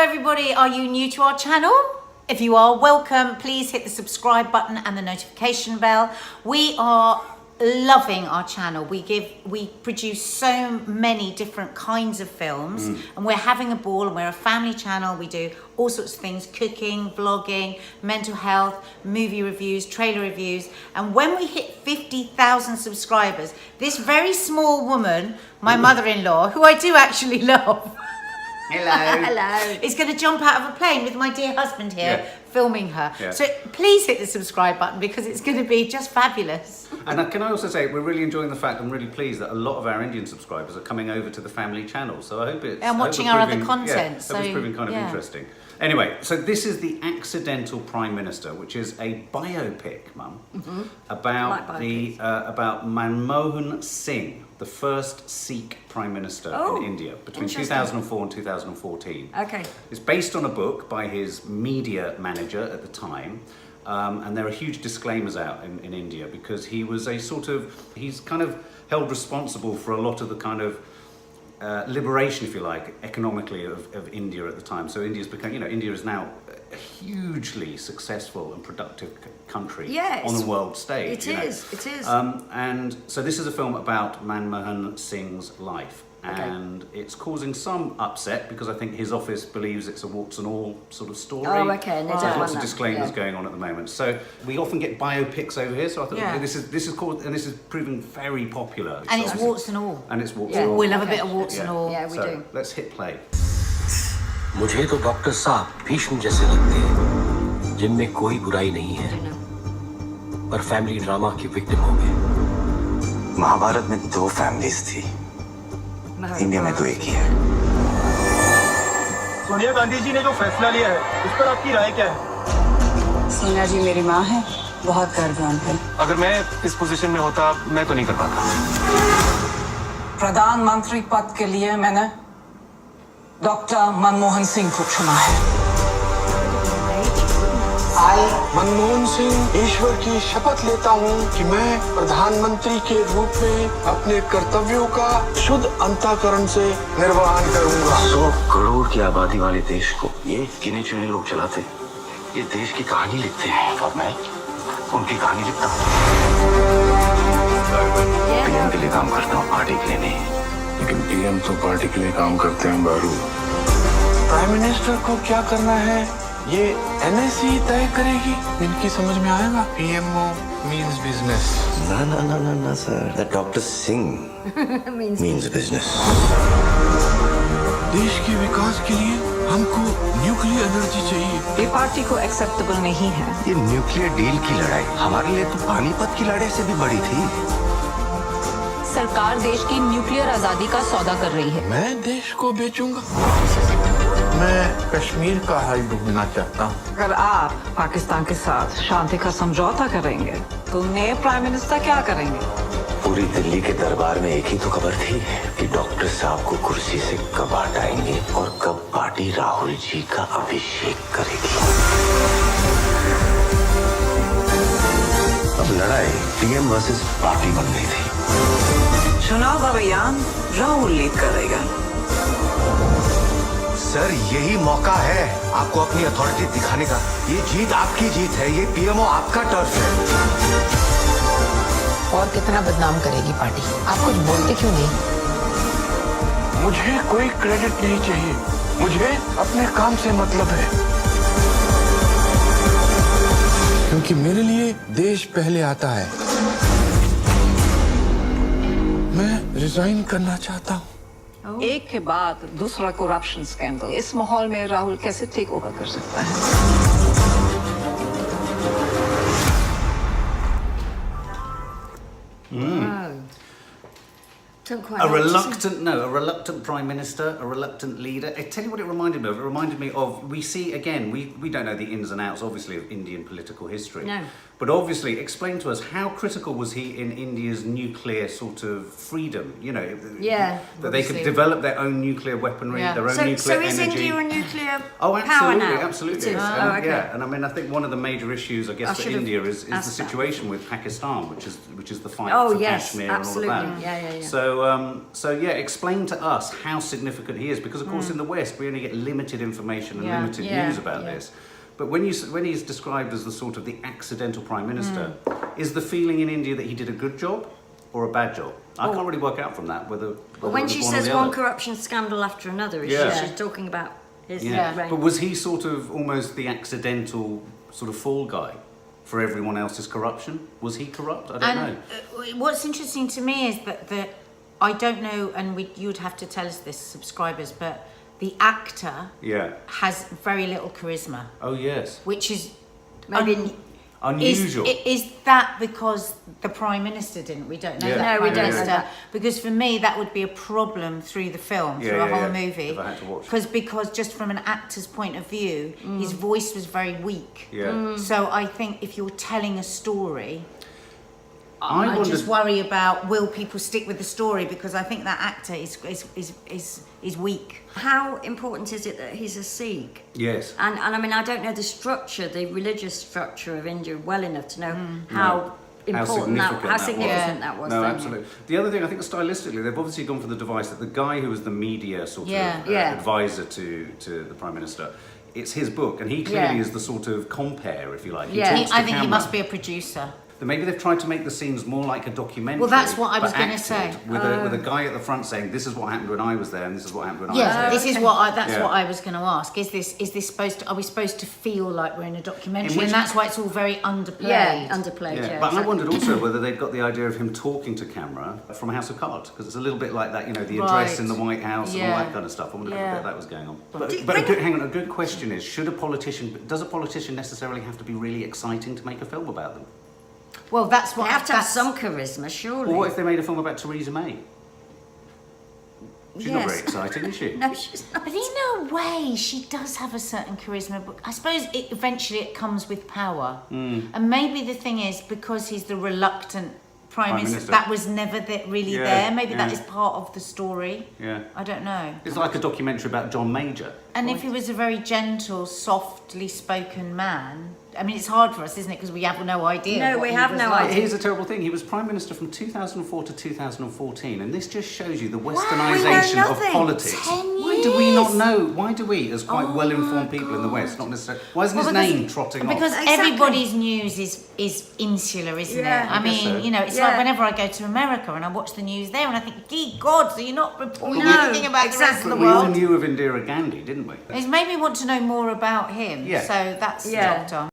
everybody, are you new to our channel? If you are, welcome. Please hit the subscribe button and the notification bell. We are loving our channel. We produce so many different kinds of films and we're having a ball, and we're a family channel. We do all sorts of things: cooking, vlogging, mental health, movie reviews, trailer reviews. And when we hit 50,000 subscribers, this very small woman, my mother-in-law, who I do actually love, hello, is going to jump out of a plane with my dear husband here, filming her. So please hit the subscribe button, because it's going to be just fabulous. And can I also say, we're really enjoying the fact, I'm really pleased that a lot of our Indian subscribers are coming over to the family channel. So I hope it's... And watching our other content. Yeah, so it's proving kind of interesting. Anyway, so this is The Accidental Prime Minister, which is a biopic, Mum, about about Manmohan Singh, the first Sikh Prime Minister in India between 2004 and 2014. Okay. It's based on a book by his media manager at the time. And there are huge disclaimers out in India, because he was he's kind of held responsible for a lot of the kind of liberation, if you like, economically of India at the time. So India's become, India is now a hugely successful and productive country on the world stage. It is. And so this is a film about Manmohan Singh's life. And it's causing some upset, because I think his office believes it's a warts and all sort of story. Oh, okay. And there's lots of disclaimers going on at the moment. So we often get biopics over here. So I thought this is called, and this is proving very popular. And it's warts and all. And it's warts and all. We love a bit of warts and all. Yeah, we do. Let's hit play. मुझे तो doctor साहब भीष्म जैसे लगते हैं, जिनमें कोई बुराई नहीं है, पर फैमिली ड्रामा की विक्टिम हो गए। महाभारत में दो फैमिलीज थी, इंडिया में तो एक ही है। सोनिया गांधी जी ने जो फैसला लिया है, उस पर आपकी राय क्या है? सोनिया जी मेरी माँ है, बहुत गर्ववान है। अगर मैं इस पोजीशन में होता, मैं तो नहीं कर पाता। प्रधानमंत्री पद के लिए मैंने डॉक्टर मनमोहन सिंह को चुना है। मनमोहन सिंह ईश्वर की शपथ लेता हूँ कि मैं प्रधानमंत्री के रूप में अपने कर्तव्यों का शुद्ध अंतःकरण से निर्वहन करूँगा। 100 करोड़ की आबादी वाले देश को ये गिने चुने लोग चलाते, ये देश की कहानी लिखते हैं, और मैं उनकी कहानी लिखता हूँ। पीएम के लिए काम करता हूँ, पार्टी के लिए नहीं। लेकिन पीएम तो पार्टी के लिए काम करते हैं बारू। प्राइम मिनिस्टर को क्या करना है, ये एनएससी तय करेगी। इनकी समझ में आएगा। PMO means business. ना sir, that doctor Singh means business. देश के विकास के लिए हमको न्यूक्लियर एनर्जी चाहिए। ये पार्टी को एक्सेप्टेबल नहीं है। ये न्यूक्लियर डील की लड़ाई हमारे लिए तो पानीपत की लड़ाई से भी बड़ी थी। सरकार देश की न्यूक्लियर आजादी का सौदा कर रही है। मैं देश को बेचूंगा। मैं कश्मीर का हल ढूंढना चाहता हूँ। अगर आप पाकिस्तान के साथ शांति का समझौता करेंगे, तो नए प्राइम मिनिस्टर क्या करेंगे? पूरी दिल्ली के दरबार में एक ही तो खबर थी कि डॉक्टर साहब को कुर्सी से कब हटाएंगे और कब पार्टी राहुल जी का अभिषेक करेगी। अब लड़ाई पीएम वर्सेस पार्टी बन गई थी। चुनाव अभियान राहुल लीड करेगा। सर, यही मौका है आपको अपनी अथॉरिटी दिखाने का। ये जीत आपकी जीत है, ये पीएमओ आपका टर्फ है। और कितना बदनाम करेगी पार्टी? आप कुछ बोलते क्यों नहीं? मुझे कोई क्रेडिट नहीं चाहिए, मुझे अपने काम से मतलब है। क्योंकि मेरे लिए देश पहले आता है। मैं रिजाइन करना चाहता हूँ। एक के बाद दूसरा करप्शन स्कैंडल। इस माहौल में राहुल कैसे टेक ओवर कर सकता है? A reluctant prime minister, a reluctant leader. I tell you what it reminded me of. It reminded me of, we see again, we don't know the ins and outs, obviously, of Indian political history. No. But obviously, explain to us, how critical was he in India's nuclear sort of freedom? That they could develop their own nuclear weaponry, their own nuclear energy. So is India a nuclear power now? Absolutely. Okay. And I mean, I think one of the major issues, I guess, for India is the situation with Pakistan, which is the fight for Kashmir and all of that. Yeah. So So yeah, explain to us how significant he is, because of course in the West we only get limited information and limited news about this. But when he's described as the sort of the accidental prime minister, is the feeling in India that he did a good job or a bad job? I can't really work out from that whether. But when she says one corruption scandal after another, she's talking about his reign. But was he sort of almost the accidental sort of fall guy for everyone else's corruption? Was he corrupt? I don't know. What's interesting to me is that I don't know, and you would have to tell us this, subscribers, but the actor has very little charisma. Oh yes. Which is maybe unusual. Is that because the Prime Minister didn't? We don't know. Yeah. No, we don't know that. Because for me, that would be a problem through the film, through a whole movie. If I had to watch. Because just from an actor's point of view, his voice was very weak. Yeah. So I think if you're telling a story, I just worry about will people stick with the story, because I think that actor is weak. How important is it that he's a Sikh? Yes. And I mean, I don't know the structure, the religious structure of India well enough to know how significant that was. No, absolutely. The other thing, I think stylistically, they've obviously gone for the device that the guy who was the media sort of advisor to the Prime Minister, it's his book, and he clearly is the sort of compere, if you like. I think he must be a producer. Then maybe they've tried to make the scenes more like a documentary. Well, that's what I was going to say. With a guy at the front saying, "This is what happened when I was there, and this is what happened when I was there." This is what what I was going to ask. Is this supposed to? Are we supposed to feel like we're in a documentary? And that's why it's all very underplayed. Yeah, underplayed. Yeah. But I wondered also whether they'd got the idea of him talking to camera from House of Cards, because it's a little bit like that, the address in the White House and all that kind of stuff. I wonder if that was going on. But hang on, a good question is: does a politician necessarily have to be really exciting to make a film about them? Well, that's what they have to have some charisma, surely. Or what if they made a film about Theresa May? She's not very exciting, is she? No, she's not. But in a way, she does have a certain charisma. But I suppose eventually it comes with power. And maybe the thing is, because he's the reluctant Prime Minister, that was never really there. Maybe that is part of the story. Yeah. I don't know. It's like a documentary about John Major. And if he was a very gentle, softly spoken man, I mean, it's hard for us, isn't it? Because we have no idea. No, we have no idea. Here's a terrible thing. He was Prime Minister from 2004 to 2014, and this just shows you the westernisation of politics. 10 years. Why do we not know? Why do we, as quite well-informed people in the West, not necessarily... Why isn't his name trotting off? Because everybody's news is insular, isn't it? I mean, it's like whenever I go to America and I watch the news there and I think, gee God, so you're not reporting anything about the rest of the world. We all knew of Indira Gandhi, didn't we? It's made me want to know more about him, so that's dropped on.